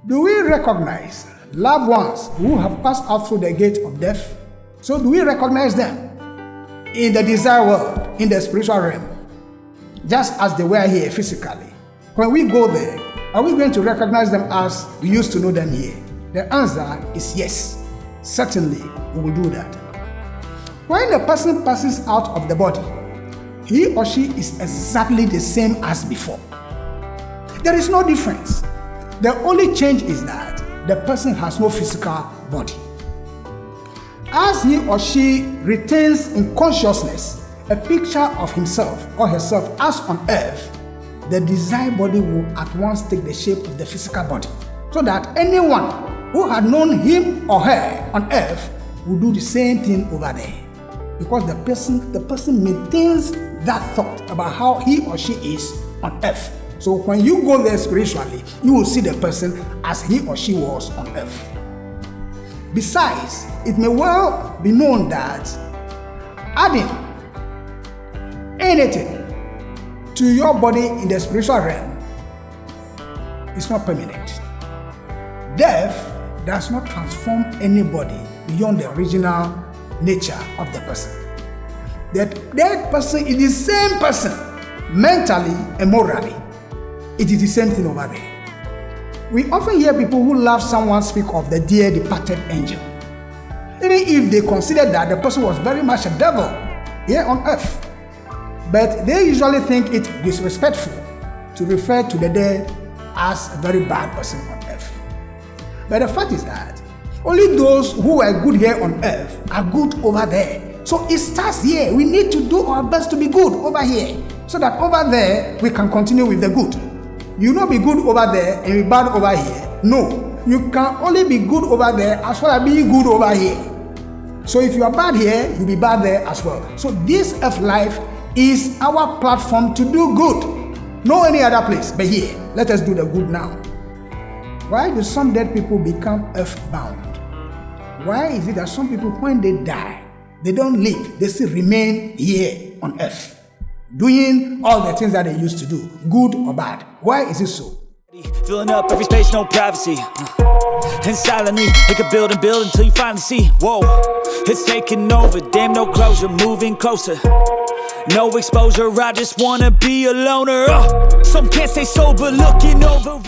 Do we recognize loved ones who have passed out through the gate of death? So do we recognize them in the desire world, in the spiritual realm, just as they were here physically? When we go there, are we going to recognize them as we used to know them here? The answer is yes. Certainly, we will do that. When the person passes out of the body, he or she is exactly the same as before. There is no difference. The only change is that the person has no physical body. As he or she retains in consciousness a picture of himself or herself as on earth, the desired body will at once take the shape of the physical body, so that anyone who had known him or her on earth will do the same thing over there. Because the person maintains that thought about how he or she is on earth. So when you go there spiritually, you will see the person as he or she was on earth. Besides, it may well be known that adding anything to your body in the spiritual realm is not permanent. Death does not transform anybody beyond the original nature of the person. The dead person is the same person mentally and morally. It is the same thing over there. We often hear people who love someone speak of the dear departed angel, even if they consider that the person was very much a devil here on earth. But they usually think it disrespectful to refer to the dead as a very bad person on earth. But the fact is that only those who are good here on earth are good over there. So it starts here. We need to do our best to be good over here, so that over there we can continue with the good. You not be good over there and be bad over here. No, you can only be good over there as well as being good over here. So if you are bad here, you'll be bad there as well. So this earth life is our platform to do good. No any other place but here. Let us do the good now. Why do some dead people become earthbound? Why is it that some people, when they die, they don't live, they still remain here on earth, doing all the things that they used to do, good or bad? Why is it so? Filling up every space, no privacy. And silently, it could build and build until you finally see. Whoa, it's taking over, damn no closure, moving closer. No exposure, I just wanna be a loner. Some can't stay sober, looking over.